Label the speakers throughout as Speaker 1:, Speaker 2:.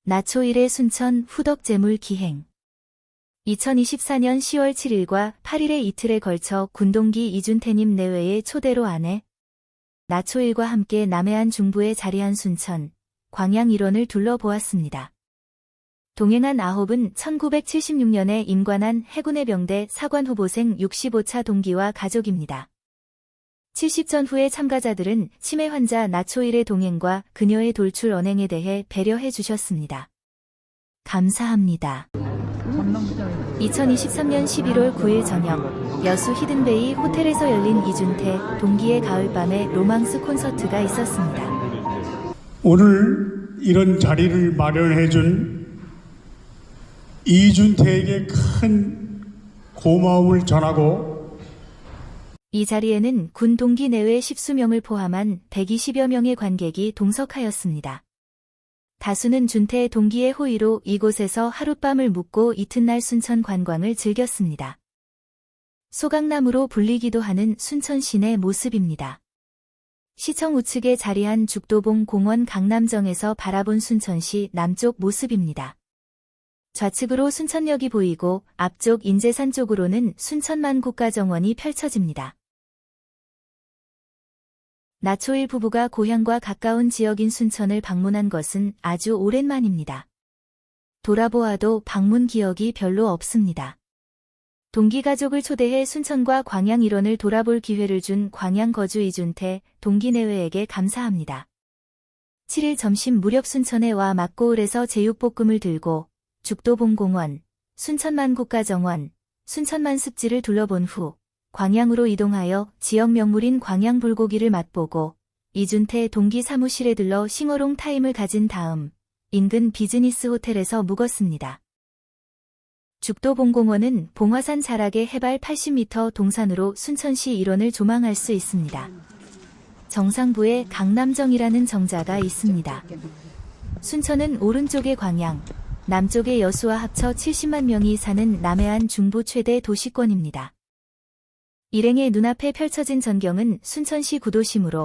Speaker 1: 나초1의 순천 후덕제물 기행 2024년 10월 7일과 8일의 이틀에 걸쳐 군동기 이준태님 내외의 초대로 안에 나초1과 함께 남해안 중부에 자리한 순천, 광양 일원을 둘러보았습니다. 동행한 9은 1976년에 임관한 해군의 병대 사관후보생 65차 동기와 가족입니다. 70전 후의 참가자들은 치매 환자 나초1의 동행과 그녀의 돌출 언행에 대해 배려해 주셨습니다. 감사합니다. 2023년 11월 9일 저녁 여수 히든베이 호텔에서 열린 이준태 동기의 가을밤의 로망스 콘서트가 있었습니다.
Speaker 2: 오늘 이런 자리를 마련해 준 이준태에게 큰 고마움을 전하고
Speaker 1: 이 자리에는 군 동기 내외 10수명을 포함한 120여 명의 관객이 동석하였습니다. 다수는 준태 동기의 호의로 이곳에서 하룻밤을 묵고 이튿날 순천 관광을 즐겼습니다. 소강나무로 불리기도 하는 순천 시내 모습입니다. 시청 우측에 자리한 죽도봉 공원 강남정에서 바라본 순천시 남쪽 모습입니다. 좌측으로 순천역이 보이고 앞쪽 인제산 쪽으로는 순천만 국가정원이 펼쳐집니다. 나초1 부부가 고향과 가까운 지역인 순천을 방문한 것은 아주 오랜만입니다. 돌아보아도 방문 기억이 별로 없습니다. 동기 가족을 초대해 순천과 광양 일원을 돌아볼 기회를 준 광양 거주 이준태 동기 내외에게 감사합니다. 7일 점심 무렵 순천에 와 막고을에서 제육볶음을 들고 죽도봉공원, 순천만 국가정원, 순천만 습지를 둘러본 후 광양으로 이동하여 지역 명물인 광양 불고기를 맛보고 이준태 동기 사무실에 들러 싱어롱 타임을 가진 다음 인근 비즈니스 호텔에서 묵었습니다. 죽도봉공원은 봉화산 자락의 해발 80m 동산으로 순천시 일원을 조망할 수 있습니다. 정상부에 강남정이라는 정자가 있습니다. 순천은 오른쪽에 광양, 남쪽의 여수와 합쳐 70만 명이 사는 남해안 중부 최대 도시권입니다. 일행의 눈앞에 펼쳐진 전경은 순천시 구도심으로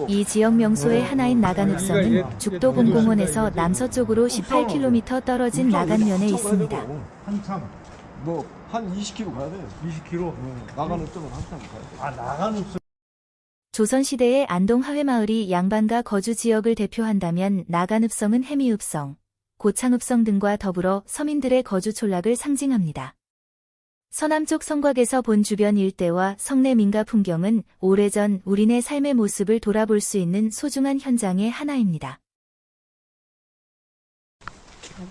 Speaker 1: 이 지역 명소의 하나인 나간읍성은 죽도봉공원에서 남서쪽으로 18km 떨어진 나간면에 있습니다.
Speaker 3: 한참
Speaker 4: 한 20km 가야 돼.
Speaker 3: 20km?
Speaker 4: 나간읍성은 한참 가야 돼.
Speaker 3: 아, 나간읍성.
Speaker 1: 조선시대의 안동 하회마을이 양반가 거주 지역을 대표한다면 나간읍성은 해미읍성, 고창읍성 등과 더불어 서민들의 거주 촌락을 상징합니다. 서남쪽 성곽에서 본 주변 일대와 성내 민가 풍경은 오래전 우리네 삶의 모습을 돌아볼 수 있는 소중한 현장의 하나입니다.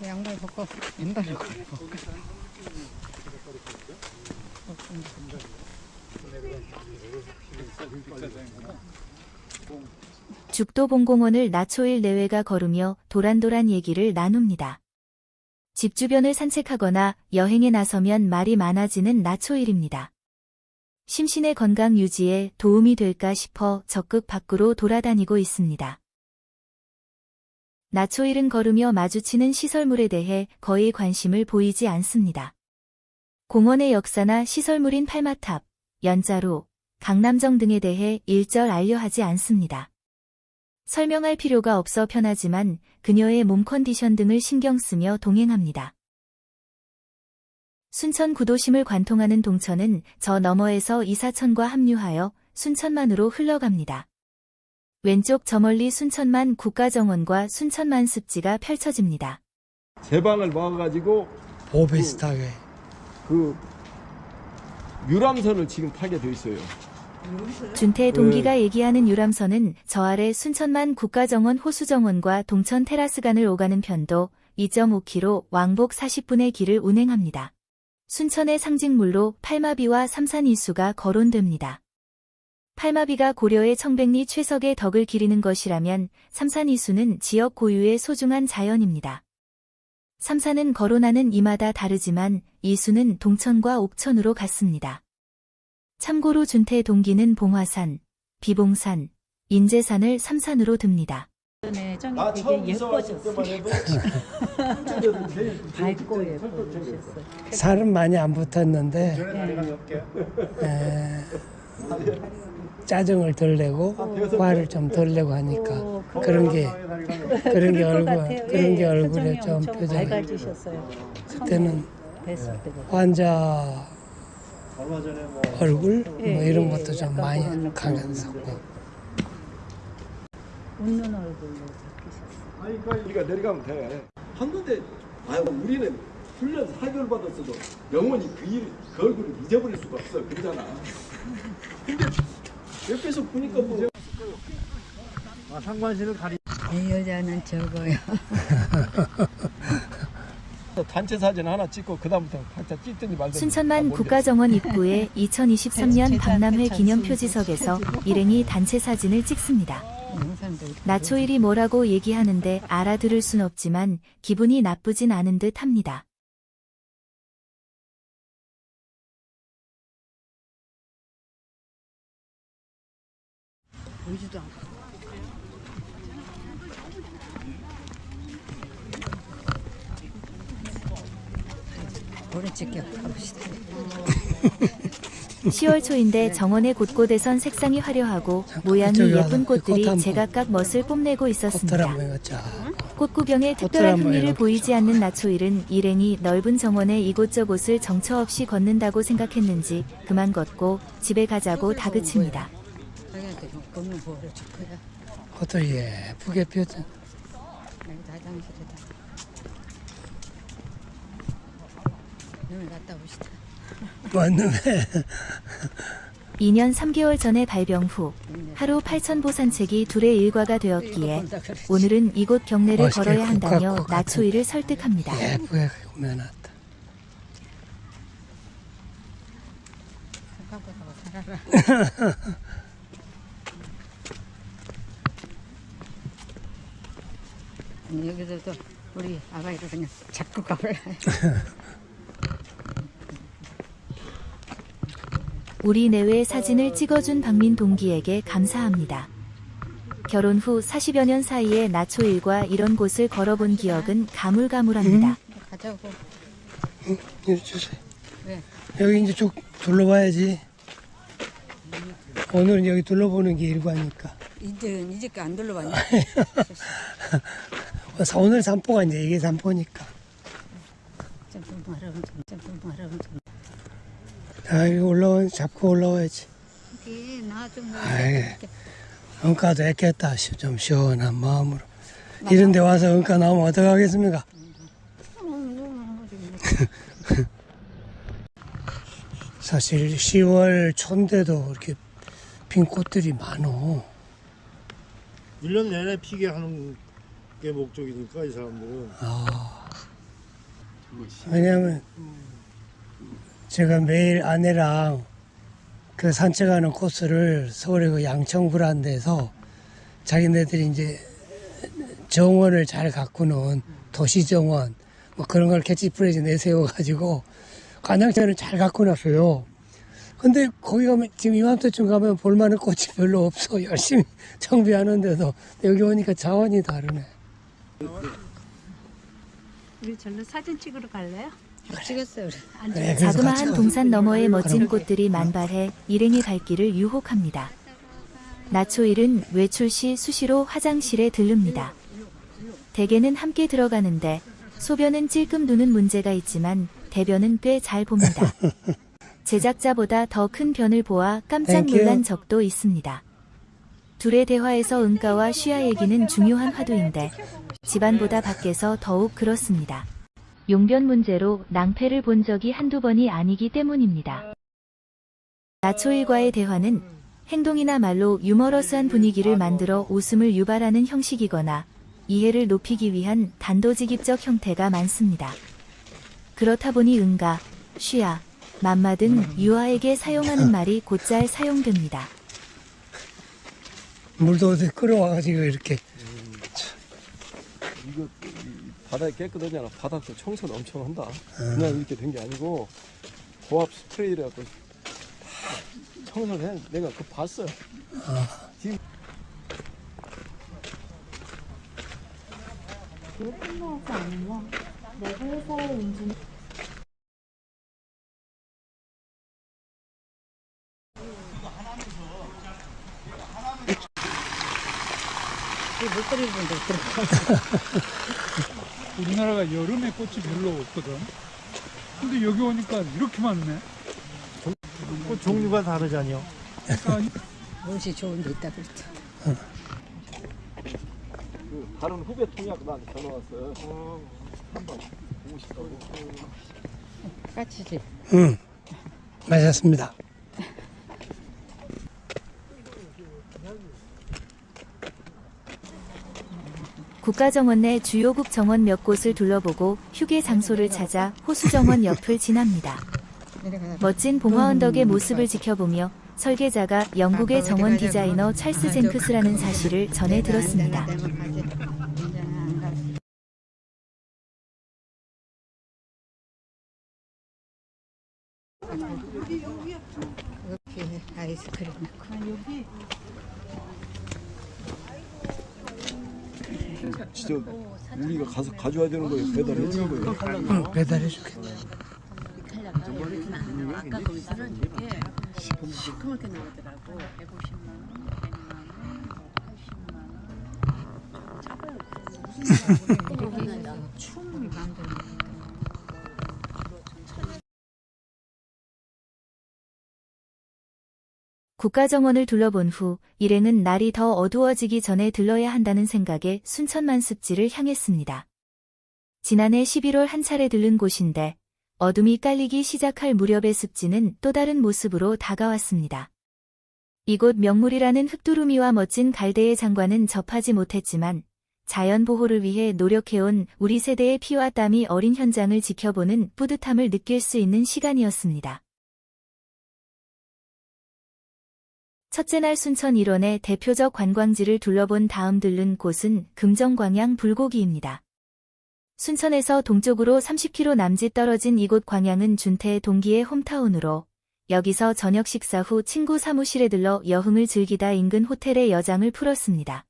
Speaker 5: 양말 벗고 왼발을 걸어.
Speaker 1: 죽도봉공원을 나초1 내외가 걸으며 도란도란 얘기를 나눕니다. 집 주변을 산책하거나 여행에 나서면 말이 많아지는 나초1입니다. 심신의 건강 유지에 도움이 될까 싶어 적극 밖으로 돌아다니고 있습니다. 나초1은 걸으며 마주치는 시설물에 대해 거의 관심을 보이지 않습니다. 공원의 역사나 시설물인 팔마탑, 연자로, 강남정 등에 대해 일절 알려하지 않습니다. 설명할 필요가 없어 편하지만 그녀의 몸 컨디션 등을 신경 쓰며 동행합니다. 순천 구도심을 관통하는 동천은 저 너머에서 이사천과 합류하여 순천만으로 흘러갑니다. 왼쪽 저 멀리 순천만 국가정원과 순천만 습지가 펼쳐집니다.
Speaker 4: 제방을 모아가지고
Speaker 3: 비슷하게.
Speaker 4: 유람선을 지금 타게 돼 있어요.
Speaker 1: 준태 동기가 얘기하는 유람선은 저 아래 순천만 국가정원 호수정원과 동천 테라스간을 오가는 편도 2.5km 왕복 40분의 길을 운행합니다. 순천의 상징물로 팔마비와 삼산이수가 거론됩니다. 팔마비가 고려의 청백리 최석의 덕을 기리는 것이라면 삼산이수는 지역 고유의 소중한 자연입니다. 삼산은 거론하는 이마다 다르지만 이수는 동천과 옥천으로 같습니다. 참고로 준태 동기는 봉화산, 비봉산, 인제산을 삼산으로 듭니다.
Speaker 5: 네, 정이
Speaker 4: 나 처음
Speaker 5: 되게
Speaker 4: 이사왔을 때만
Speaker 5: 예뻐졌어요.
Speaker 4: 해도
Speaker 5: 밝고 예뻐졌어요.
Speaker 6: 살은 많이 안 붙었는데
Speaker 3: 짜증을 덜 내고 화를 좀 덜 내고 하니까 그런 게 얼굴에 좀 표정이
Speaker 5: 밝아지셨어요.
Speaker 3: 그때는
Speaker 5: 뵀을 때보다.
Speaker 3: 환자 얼굴 뭐 이런 것도 좀 많이 강했었고
Speaker 5: 웃는 얼굴로 바뀌셨어요.
Speaker 4: 우리가 내려가면 돼. 한데 우리는 훈련 4개월 받았어도 영원히 그 얼굴을 잊어버릴 수가 없어. 그러잖아. 근데 옆에서 보니까 뭐
Speaker 3: 상관실을 가리
Speaker 5: 이 여자는 적어요.
Speaker 4: 단체 사진 하나 찍고 그다음부터 각자 찍든지 말든지.
Speaker 1: 순천만 국가정원 입구의 2023년 박람회 기념 표지석에서 일행이 단체 사진을 찍습니다. 나초일이 뭐라고 얘기하는데 알아들을 순 없지만 기분이 나쁘진 않은 듯 합니다.
Speaker 5: 보이지도 않고. 오른쪽 격 가봅시다.
Speaker 1: 10월 초인데 정원의 곳곳에선 색상이 화려하고 모양이
Speaker 3: 이쪽에 와서
Speaker 1: 예쁜 꽃들이
Speaker 3: 꽃 한번
Speaker 1: 제각각 멋을 뽐내고 있었습니다.
Speaker 3: 꽃들 한번 이거자
Speaker 1: 꽃 구경에 특별한
Speaker 3: 한번
Speaker 1: 흥미를
Speaker 3: 이렇게
Speaker 1: 보이지 않는 나초일은 일행이 넓은 정원의 이곳저곳을 정처 없이 걷는다고 생각했는지 그만 걷고 집에 가자고 다그칩니다.
Speaker 5: 자기한테 검은 보호를 줄 거야.
Speaker 3: 꽃들 예쁘게 폈죠.
Speaker 5: 여기 화장실에다. 눈을 갖다 봅시다.
Speaker 3: 맞는데
Speaker 1: 2년 3개월 전에 발병 후 하루 8,000보 산책이 둘의 일과가 되었기에 오늘은 이곳 경내를
Speaker 3: 멋있게
Speaker 1: 걸어야 한다며
Speaker 3: 국화꽃
Speaker 1: 나초일을 설득합니다.
Speaker 3: 예쁘게 꾸며놨다.
Speaker 5: 생각보다 살아라. 아니, 여기서도 우리 아가이를 그냥 잡고 가볼래.
Speaker 1: 우리 내외 사진을 찍어준 박민 동기에게 감사합니다. 결혼 후 40여 년 사이에 나초일과 이런 곳을 걸어본 기억은 가물가물합니다.
Speaker 5: 가자고.
Speaker 3: 이리 주세요.
Speaker 5: 왜?
Speaker 3: 여기 이제 쭉 둘러봐야지. 오늘은 여기 둘러보는 게 일과니까.
Speaker 5: 이제 안 둘러봤냐?
Speaker 3: 오늘 산보가 이제 이게 산보니까.
Speaker 5: 점점 말하면 좀.
Speaker 3: 아, 이거 잡고 올라와야지.
Speaker 5: 이게 나좀
Speaker 3: 아이, 응가도 했겠다. 좀 시원한 마음으로. 이런 데 와서 응가 나오면 어떡하겠습니까? 사실 10월 초인데도 이렇게 핀 꽃들이 많어.
Speaker 6: 1년 내내 피게 하는 게 목적이니까 이 사람들은.
Speaker 3: 왜냐면 제가 매일 아내랑 그 산책하는 코스를 서울의 그 양천구라는 데서 자기네들이 이제 정원을 잘 가꾸는 도시정원 뭐 그런 걸 캐치프레이즈 내세워가지고 관양천을 잘 가꾸놨어요. 근데 거기 가면 지금 이맘때쯤 가면 볼만한 꽃이 별로 없어. 열심히 정비하는데도 여기 오니까 자원이 다르네.
Speaker 7: 우리 절로 사진 찍으러 갈래요?
Speaker 5: 찍었어요. 우리.
Speaker 3: 그래, 그래서 같이
Speaker 1: 자그마한
Speaker 3: 가자.
Speaker 1: 동산 너머의 멋진
Speaker 3: 그럼.
Speaker 1: 꽃들이 만발해 일행의 발길을 유혹합니다. 나초일은 외출 시 수시로 화장실에 들릅니다. 대개는 함께 들어가는데 소변은 찔끔 누는 문제가 있지만 대변은 꽤 잘 봅니다. 제작자보다 더 큰 변을 보아 깜짝 놀란 적도 있습니다. 둘의 대화에서 응가와 쉬아 얘기는 중요한 화두인데 집안보다 밖에서 더욱 그렇습니다. 용변 문제로 낭패를 본 적이 한두 번이 아니기 때문입니다. 나초일과의 대화는 행동이나 말로 유머러스한 분위기를 만들어 웃음을 유발하는 형식이거나 이해를 높이기 위한 단도직입적 형태가 많습니다. 그렇다 보니 응가, 쉬아, 맘마 등 유아에게 사용하는 말이 곧잘 사용됩니다.
Speaker 3: 물도 어디 끌어와가지고 이렇게
Speaker 4: 이거 바닥이 깨끗하잖아. 바닥도 청소를 엄청 한다. 그냥 이렇게 된 게 아니고 고압 스프레이를 갖고 다 청소를 해. 내가 그거 봤어요. 지금
Speaker 1: 끝나지 않으면 내 회사의 인증
Speaker 5: 못 버리는 분도 있더라고.
Speaker 8: 우리나라가 여름에 꽃이 별로 없거든. 근데 여기 오니까 이렇게 많네.
Speaker 6: 꽃 종류가 다르잖요.
Speaker 5: 무엇이 좋은 데 있다 그랬죠.
Speaker 4: 그 다른 후배 통역 나한테 전화 왔어요. 한번 보고 싶다고.
Speaker 5: 까치지.
Speaker 3: 응, 맞았습니다.
Speaker 1: 국가정원 내 주요국 정원 몇 곳을 둘러보고 휴게 장소를 찾아 호수정원 옆을 지납니다. 멋진 봉화 언덕의 모습을 지켜보며 설계자가 영국의 정원 디자이너 찰스 젠크스라는 사실을 전해 들었습니다.
Speaker 5: 이렇게 아이스크림 넣고.
Speaker 4: 진짜 우리가 가서 가져와야 되는 거예요. 배달해 주는 거예요.
Speaker 3: 응, 배달해 주겠다.
Speaker 9: 아까 거기서는 이게 시커멓게 나오더라고. 150만 원, 100만 원, 80만 원.
Speaker 5: 춤을 만드는 거.
Speaker 1: 국가정원을 둘러본 후 일행은 날이 더 어두워지기 전에 들러야 한다는 생각에 순천만 습지를 향했습니다. 지난해 11월 한 차례 들른 곳인데 어둠이 깔리기 시작할 무렵의 습지는 또 다른 모습으로 다가왔습니다. 이곳 명물이라는 흑두루미와 멋진 갈대의 장관은 접하지 못했지만 자연 보호를 위해 노력해온 우리 세대의 피와 땀이 어린 현장을 지켜보는 뿌듯함을 느낄 수 있는 시간이었습니다. 첫째 날 순천 일원의 대표적 관광지를 둘러본 다음 들른 곳은 금정광양 불고기입니다. 순천에서 동쪽으로 30km 남짓 떨어진 이곳 광양은 준태 동기의 홈타운으로 여기서 저녁 식사 후 친구 사무실에 들러 여흥을 즐기다 인근 호텔에 여장을 풀었습니다.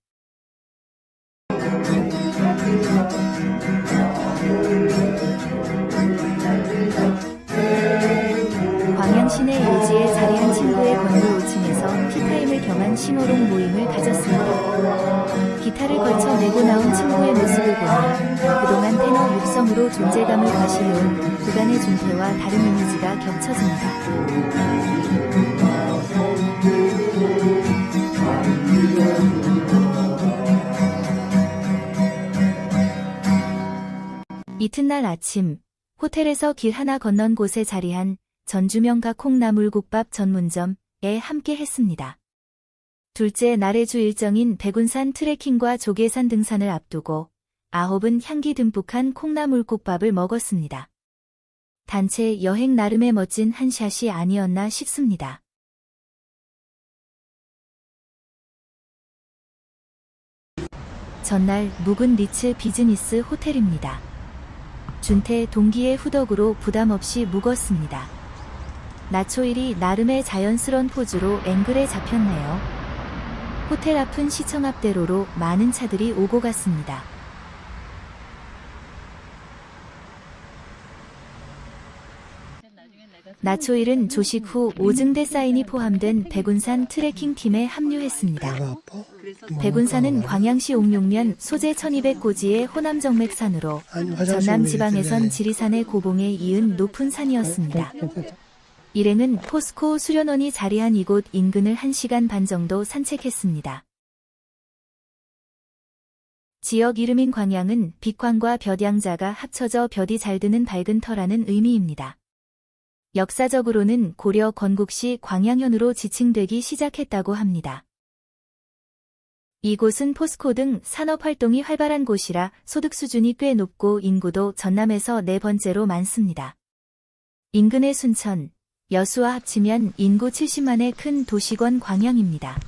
Speaker 1: 광양 시내 요지에 자리한 친구의 건물 5층에서 티타임을 겸한 싱어롱 모임을 가졌습니다. 기타를 걸쳐 내고 나온 친구의 모습을 보니 그동안 테너 육성으로 존재감을 과시해온 그간의 준태와 다른 이미지가 겹쳐집니다. 이튿날 아침, 호텔에서 길 하나 건넌 곳에 자리한 전주명가 콩나물국밥 전문점에 함께 했습니다. 둘째 날의 주 일정인 백운산 트레킹과 조계산 등산을 앞두고 9은 향기 듬뿍한 콩나물국밥을 먹었습니다. 단체 여행 나름의 멋진 한 샷이 아니었나 싶습니다. 전날 묵은 리츠 비즈니스 호텔입니다. 준태 동기의 후덕으로 부담없이 묵었습니다. 나초일이 나름의 자연스런 포즈로 앵글에 잡혔네요. 호텔 앞은 시청 앞대로로 많은 차들이 오고 갔습니다. 나초일은 조식 후 오증대 사인이 포함된 백운산 트레킹 팀에 합류했습니다. 백운산은 광양시 옥룡면 소재 1200고지의 호남정맥산으로 전남 지방에선 지리산의 고봉에 이은 높은 산이었습니다. 일행은 포스코 수련원이 자리한 이곳 인근을 1시간 반 정도 산책했습니다. 지역 이름인 광양은 빛광과 벼양자가 합쳐져 벼이 잘 드는 밝은 터라는 의미입니다. 역사적으로는 고려 건국시 광양현으로 지칭되기 시작했다고 합니다. 이곳은 포스코 등 산업활동이 활발한 곳이라 소득 수준이 꽤 높고 인구도 전남에서 4번째로 많습니다. 인근의 순천, 여수와 합치면 인구 70만의 큰 도시권 광양입니다.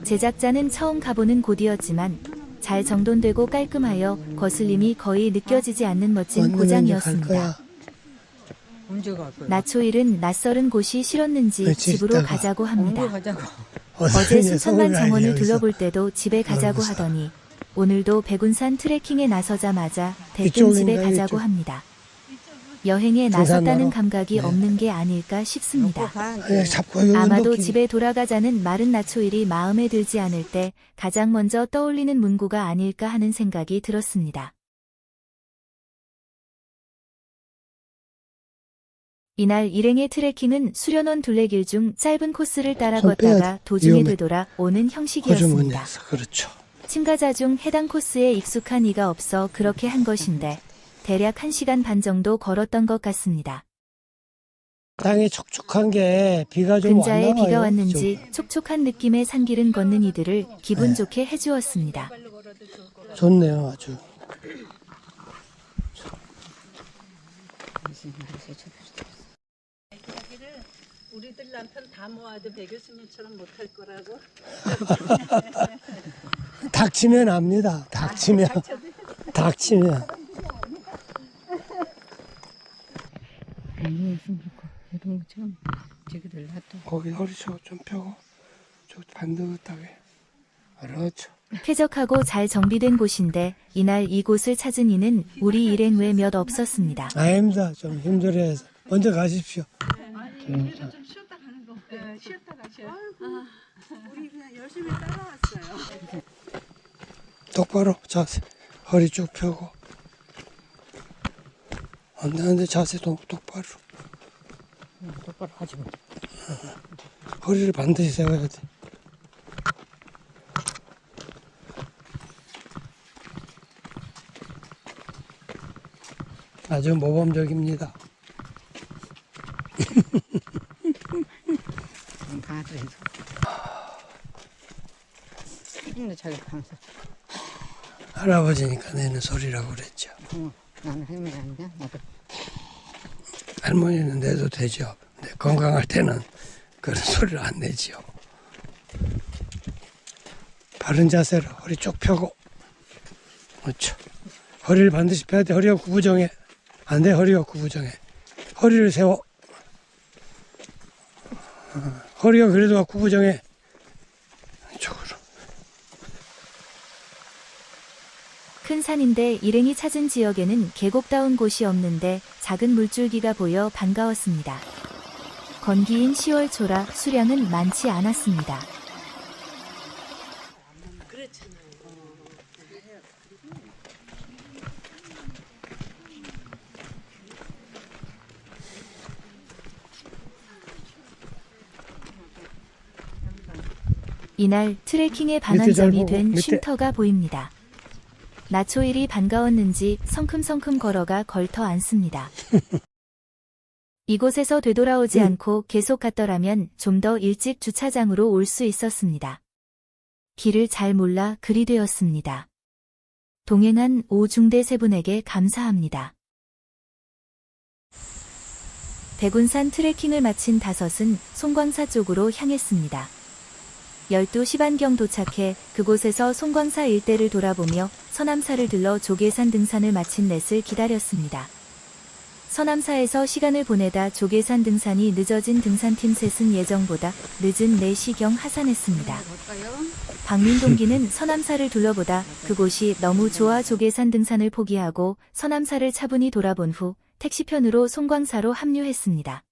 Speaker 1: 제작자는 처음 가보는 곳이었지만 잘 정돈되고 깔끔하여 거슬림이 거의 느껴지지 않는 멋진 고장이었습니다. 나초일은 낯설은 곳이 싫었는지 집으로 가자고 합니다. 어제 순천만 정원을 둘러볼 때도 집에 가자고 하더니 오늘도 백운산 트레킹에 나서자마자 대뜸 집에 가자고 합니다. 여행에
Speaker 3: 등산하러?
Speaker 1: 나섰다는 감각이
Speaker 3: 네.
Speaker 1: 없는 게 아닐까 싶습니다.
Speaker 3: 아니, 잡고 여기
Speaker 1: 아마도
Speaker 3: 운동기.
Speaker 1: 집에 돌아가자는 마른 나초일이 마음에 들지 않을 때 가장 먼저 떠올리는 문구가 아닐까 하는 생각이 들었습니다. 이날 일행의 트레킹은 수련원 둘레길 중 짧은 코스를 따라
Speaker 3: 손 빼야
Speaker 1: 걷다가
Speaker 3: 돼.
Speaker 1: 도중에
Speaker 3: 위험해.
Speaker 1: 되돌아 오는
Speaker 3: 호주
Speaker 1: 형식이었습니다.
Speaker 3: 문에서 그렇죠.
Speaker 1: 참가자 중 해당 코스에 익숙한 이가 없어 그렇게 한 것인데 대략 1시간 반 정도 걸었던 것 같습니다.
Speaker 3: 땅이 촉촉한 게 비가 좀
Speaker 1: 근자에
Speaker 3: 왔나
Speaker 1: 비가
Speaker 3: 봐요.
Speaker 1: 왔는지 촉촉한 느낌의 산길은 걷는 이들을 기분
Speaker 3: 네.
Speaker 1: 좋게 해주었습니다.
Speaker 3: 좋네요, 아주.
Speaker 7: 우리들 남편 다 모아도 배 교수님처럼 못할 거라고.
Speaker 3: 닥치면 압니다. 닥치면. 닥치면.
Speaker 5: 무슨 이런 것처럼 저기들 놔둬.
Speaker 3: 거기 허리 좀 펴고, 저 반듯하게. 그렇죠.
Speaker 1: 쾌적하고 잘 정비된 곳인데 이날 이곳을 찾은 이는 우리 일행 외 몇 없었습니다.
Speaker 3: 아닙니다. 좀 힘들어해서. 먼저 가십시오.
Speaker 7: 우리도 좀 쉬었다 가는 거. 쉬었다 가셔. 우리 그냥 열심히 따라왔어요.
Speaker 3: 똑바로 자세. 허리 쭉 펴고. 안 되는데 자세 똑바로.
Speaker 5: 똑바로 하지 마.
Speaker 3: 허리를 반드시 세워야 돼. 아주 모범적입니다.
Speaker 5: 가더라도. 근데 자기 하면서
Speaker 3: 할아버지니까 내는 소리라고 그랬죠.
Speaker 5: 나는 할머니 아니야? 나도.
Speaker 3: 할머니는 내도 되죠. 근데 건강할 때는 그런 소리를 안 내지요. 바른 자세로 허리 쭉 펴고. 그렇죠. 허리를 반드시 펴야 돼. 허리가 구부정해. 안 돼. 허리가 구부정해. 허리를 세워. 허리가 그래도 구부정해. 이쪽으로.
Speaker 1: 큰 산인데 일행이 찾은 지역에는 계곡다운 곳이 없는데 작은 물줄기가 보여 반가웠습니다. 건기인 10월 초라 수량은 많지 않았습니다. 이날 트레킹의 반환점이
Speaker 3: 보고,
Speaker 1: 된
Speaker 3: 밑에.
Speaker 1: 쉼터가 보입니다. 나초일이 반가웠는지 성큼성큼 걸어가 걸터 앉습니다. 이곳에서 되돌아오지 않고 계속 갔더라면 좀 더 일찍 주차장으로 올 수 있었습니다. 길을 잘 몰라 그리 되었습니다. 동행한 오중대 세 분에게 감사합니다. 대군산 트레킹을 마친 5은 송광사 쪽으로 향했습니다. 12시 반경 도착해 그곳에서 송광사 일대를 돌아보며 서남사를 들러 조계산 등산을 마친 넷을 기다렸습니다. 서남사에서 시간을 보내다 조계산 등산이 늦어진 등산팀 셋은 예정보다 늦은 4시경 하산했습니다. 박민 동기는 서남사를 둘러보다 그곳이 너무 좋아 조계산 등산을 포기하고 서남사를 차분히 돌아본 후 택시편으로 송광사로 합류했습니다.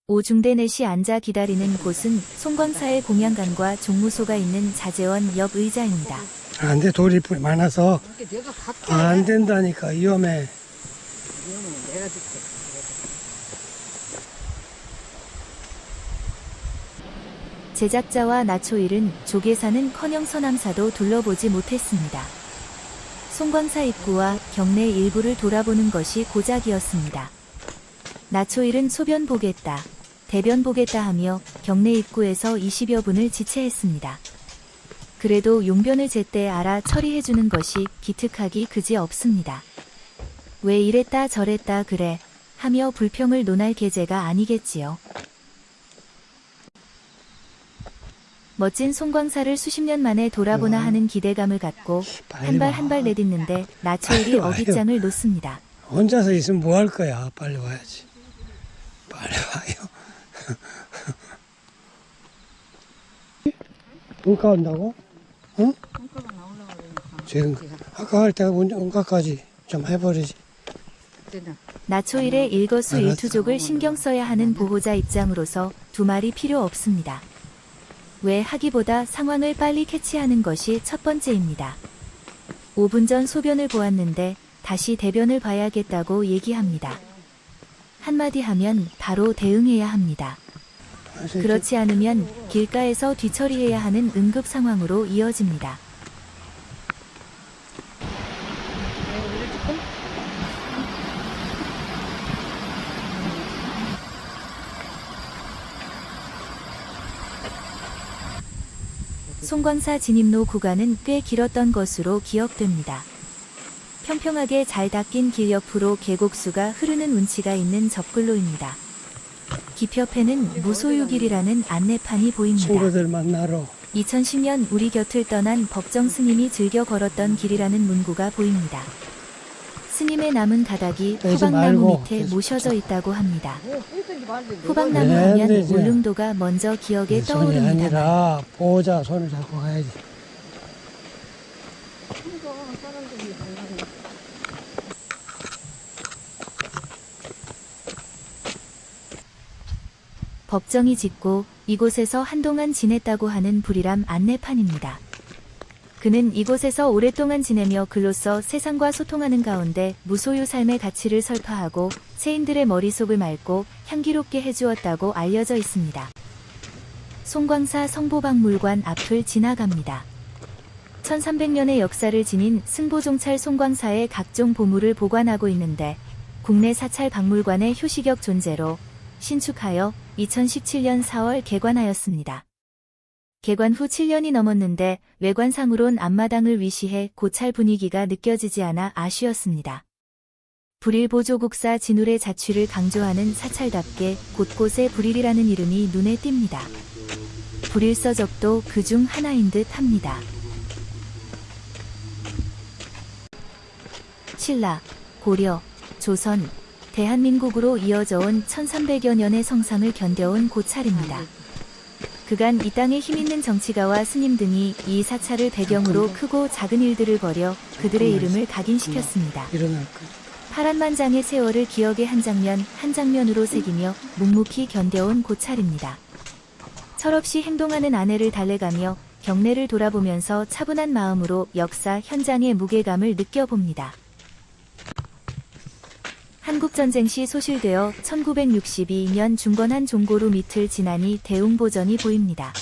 Speaker 1: 오중대 넷이 앉아 기다리는 곳은 송광사의 공양관과 종무소가 있는 자재원 옆 의자입니다.
Speaker 3: 안 돼. 돌이 많아서
Speaker 5: 내가 갈게.
Speaker 3: 안 된다니까. 위험해.
Speaker 5: 내가 줄게.
Speaker 1: 제작자와 나초일은 조계산은커녕 서남사도 둘러보지 못했습니다. 송광사 입구와 경내 일부를 돌아보는 것이 고작이었습니다. 나초일은 소변 보겠다, 대변 보겠다 하며 경내 입구에서 20여 분을 지체했습니다. 그래도 용변을 제때 알아 처리해주는 것이 기특하기 그지 없습니다. 왜 이랬다 저랬다 그래 하며 불평을 논할 계제가 아니겠지요. 멋진 송광사를 수십 년 만에 돌아보나 하는 기대감을 갖고 한 발 한 발 내딛는데 나초일이
Speaker 3: 빨리 와요.
Speaker 1: 어깃장을 놓습니다.
Speaker 3: 혼자서 있으면 뭐 할 거야. 빨리 와야지. 빨리 와요. 응가 온다고? 응?
Speaker 5: 손가락 나오려고 그러니까.
Speaker 3: 지금 아까 할 때가 언가까지 좀 해버리지.
Speaker 1: 나초일의 일거수일투족을 신경 써야 하는 보호자 입장으로서 두말이 필요 없습니다. 왜 하기보다 상황을 빨리 캐치하는 것이 첫 번째입니다. 5분 전 소변을 보았는데 다시 대변을 봐야겠다고 얘기합니다. 한마디 하면 바로 대응해야 합니다. 그렇지 않으면 길가에서 뒤처리해야 하는 응급 상황으로 이어집니다. 송광사 진입로 구간은 꽤 길었던 것으로 기억됩니다. 평평하게 잘 닦인 길 옆으로 계곡수가 흐르는 운치가 있는 접글로입니다. 기표편은 무소유길이라는 안내판이 보입니다.
Speaker 3: 친구들 만나러
Speaker 1: 2010년 우리 곁을 떠난 법정 스님이 즐겨 걸었던 길이라는 문구가 보입니다. 스님의 남은 가닥이
Speaker 3: 빼지
Speaker 1: 후박나무
Speaker 3: 말고
Speaker 1: 밑에
Speaker 3: 계속
Speaker 1: 모셔져 있다고 합니다. 후박나무
Speaker 3: 네,
Speaker 1: 하면
Speaker 3: 되지.
Speaker 1: 울릉도가 먼저 기억에
Speaker 3: 손이
Speaker 1: 떠오릅니다.
Speaker 3: 아니라 보호자 손을 잡고 가야지.
Speaker 1: 법정이 짓고 이곳에서 한동안 지냈다고 하는 불이람 안내판입니다. 그는 이곳에서 오랫동안 지내며 글로써 세상과 소통하는 가운데 무소유 삶의 가치를 설파하고 세인들의 머릿속을 맑고 향기롭게 해주었다고 알려져 있습니다. 송광사 성보박물관 앞을 지나갑니다. 1300년의 역사를 지닌 승보종찰 송광사의 각종 보물을 보관하고 있는데 국내 사찰 박물관의 효시격 존재로 신축하여 2017년 4월 개관하였습니다. 개관 후 7년이 넘었는데 외관상으론 앞마당을 위시해 고찰 분위기가 느껴지지 않아 아쉬웠습니다. 불일보조국사 진울의 자취를 강조하는 사찰답게 곳곳에 불일이라는 이름이 눈에 띕니다. 불일서적도 그중 하나인 듯 합니다. 신라, 고려, 조선, 대한민국으로 이어져온 1300여 년의 성상을 견뎌온 고찰입니다. 그간 이 땅에 힘있는 정치가와 스님 등이 이 사찰을 배경으로 크고 작은 일들을 벌여 그들의 이름을 각인시켰습니다.
Speaker 3: 일어날 거.
Speaker 1: 파란만장의 세월을 기억의 한 장면 한 장면으로 새기며 묵묵히 견뎌온 고찰입니다. 철없이 행동하는 아내를 달래가며 경내를 돌아보면서 차분한 마음으로 역사 현장의 무게감을 느껴봅니다. 한국전쟁 시 소실되어 1962년 중건한 종고루 밑을 지나니 대웅보전이 보입니다.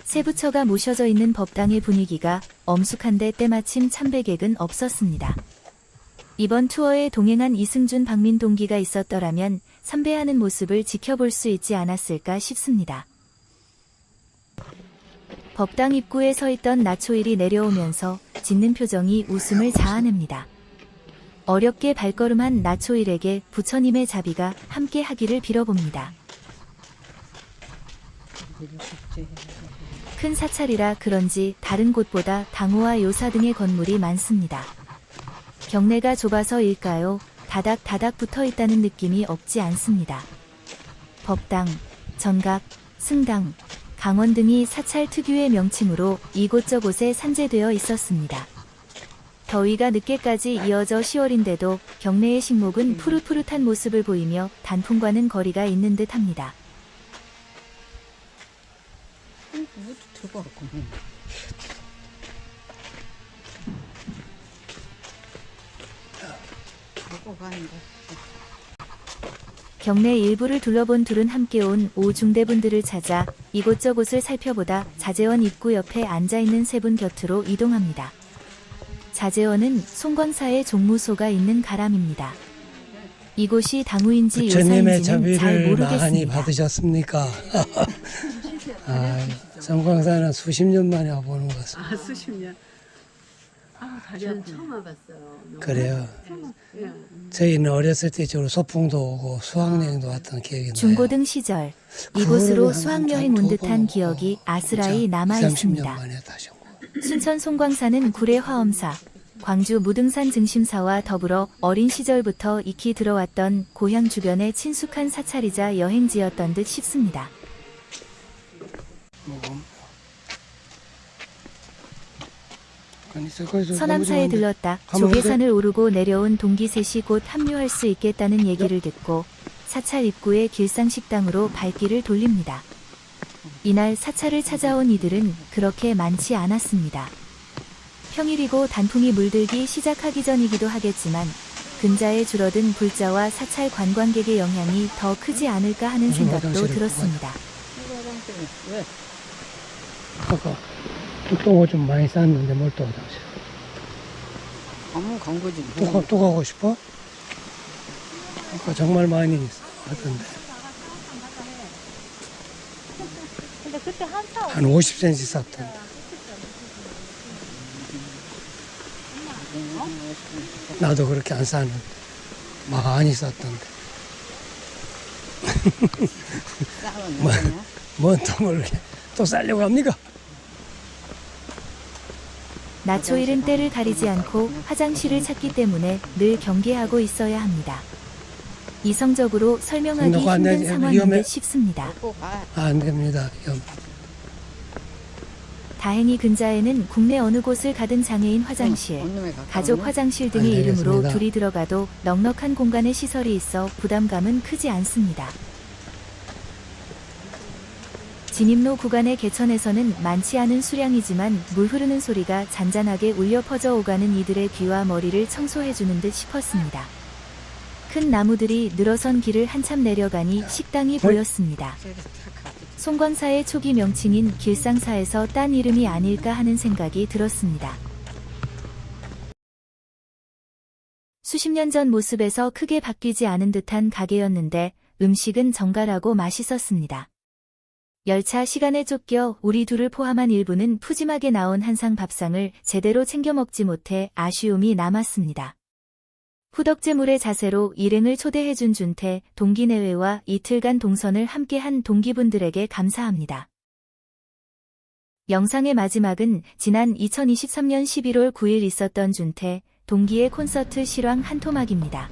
Speaker 1: 세 부처가 모셔져 있는 법당의 분위기가 엄숙한데 때마침 참배객은 없었습니다. 이번 투어에 동행한 이승준 박민 동기가 있었더라면 삼배하는 모습을 지켜볼 수 있지 않았을까 싶습니다. 법당 입구에 서 있던 나초일이 내려오면서 짓는 표정이 웃음을 자아냅니다. 어렵게 발걸음한 나초일에게 부처님의 자비가 함께 하기를 빌어봅니다. 큰 사찰이라 그런지 다른 곳보다 당호와 요사 등의 건물이 많습니다. 경내가 좁아서일까요? 다닥다닥 붙어 있다는 느낌이 없지 않습니다. 법당, 전각, 승당, 강원 등이 사찰 특유의 명칭으로 이곳저곳에 산재되어 있었습니다. 더위가 늦게까지 이어져 10월인데도 경내의 식목은 푸릇푸릇한 모습을 보이며 단풍과는 거리가 있는 듯 합니다. 경내 일부를 둘러본 둘은 함께 온 오중대분들을 찾아 이곳저곳을 살펴보다 자재원 입구 옆에 앉아있는 세 분 곁으로 이동합니다. 자재원은 송광사의 종무소가 있는 가람입니다. 이곳이 당우인지
Speaker 3: 부처님의
Speaker 1: 요사인지는 잘
Speaker 3: 자비를 많이
Speaker 1: 모르겠습니다.
Speaker 3: 받으셨습니까? 성광사는 수십 년 만에 와보는 것은.
Speaker 9: 아, 수십 년. 아, 다리 아프네. 처음 와봤어요.
Speaker 3: 그래요.
Speaker 9: 예.
Speaker 3: 저희는 어렸을 때 주로 소풍도 오고 수학여행도 왔던 기억이 나요.
Speaker 1: 중고등 시절 이곳으로 수학여행 온 듯한 기억이 아스라이 남아 있습니다. 순천 송광사는 구례 화엄사, 광주 무등산 증심사와 더불어 어린 시절부터 익히 들어왔던 고향 주변의 친숙한 사찰이자 여행지였던 듯 싶습니다. 서남사에 들렀다
Speaker 3: 가면 안 돼?
Speaker 1: 조계산을 오르고 내려온 동기 셋이 곧 합류할 수 있겠다는 얘기를 듣고 사찰 입구의 길상식당으로 발길을 돌립니다. 이날 사찰을 찾아온 이들은 그렇게 많지 않았습니다. 평일이고 단풍이 물들기 시작하기 전이기도 하겠지만 근자에 줄어든 불자와 사찰 관광객의 영향이 더 크지 않을까 하는 생각도 들었습니다.
Speaker 5: 왜?
Speaker 3: 아까 똥을 좀 많이 쌌는데 뭘 또 화장실.
Speaker 5: 아무 광고지.
Speaker 3: 또 가고 싶어? 아까 정말 많이 하던데. 한 50cm 쌌던데. 나도 그렇게 안 싸는 많이 쌌던데. 뭔 똥을 또 싸려고 합니까?
Speaker 1: 나초일은 때를 가리지 않고 화장실을 찾기 때문에 늘 경계하고 있어야 합니다. 이성적으로 설명하기
Speaker 3: 너가 안
Speaker 1: 힘든
Speaker 3: 돼,
Speaker 1: 상황인
Speaker 3: 위험해.
Speaker 1: 듯 싶습니다.
Speaker 3: 안 됩니다.
Speaker 1: 다행히 근자에는 국내 어느 곳을 가든 장애인 화장실, 가족 화장실 등의
Speaker 3: 안
Speaker 1: 이름으로
Speaker 3: 되겠습니다.
Speaker 1: 둘이 들어가도 넉넉한 공간에 시설이 있어 부담감은 크지 않습니다. 진입로 구간의 개천에서는 많지 않은 수량이지만 물 흐르는 소리가 잔잔하게 울려 퍼져 오가는 이들의 귀와 머리를 청소해주는 듯 싶었습니다. 큰 나무들이 늘어선 길을 한참 내려가니 식당이 보였습니다. 송광사의 초기 명칭인 길상사에서 딴 이름이 아닐까 하는 생각이 들었습니다. 수십 년 전 모습에서 크게 바뀌지 않은 듯한 가게였는데 음식은 정갈하고 맛있었습니다. 열차 시간에 쫓겨 우리 둘을 포함한 일부는 푸짐하게 나온 한상 밥상을 제대로 챙겨 먹지 못해 아쉬움이 남았습니다. 후덕제물의 자세로 일행을 초대해준 준태, 동기내외와 이틀간 동선을 함께한 동기분들에게 감사합니다. 영상의 마지막은 지난 2023년 11월 9일 있었던 준태, 동기의 콘서트 실황 한 토막입니다.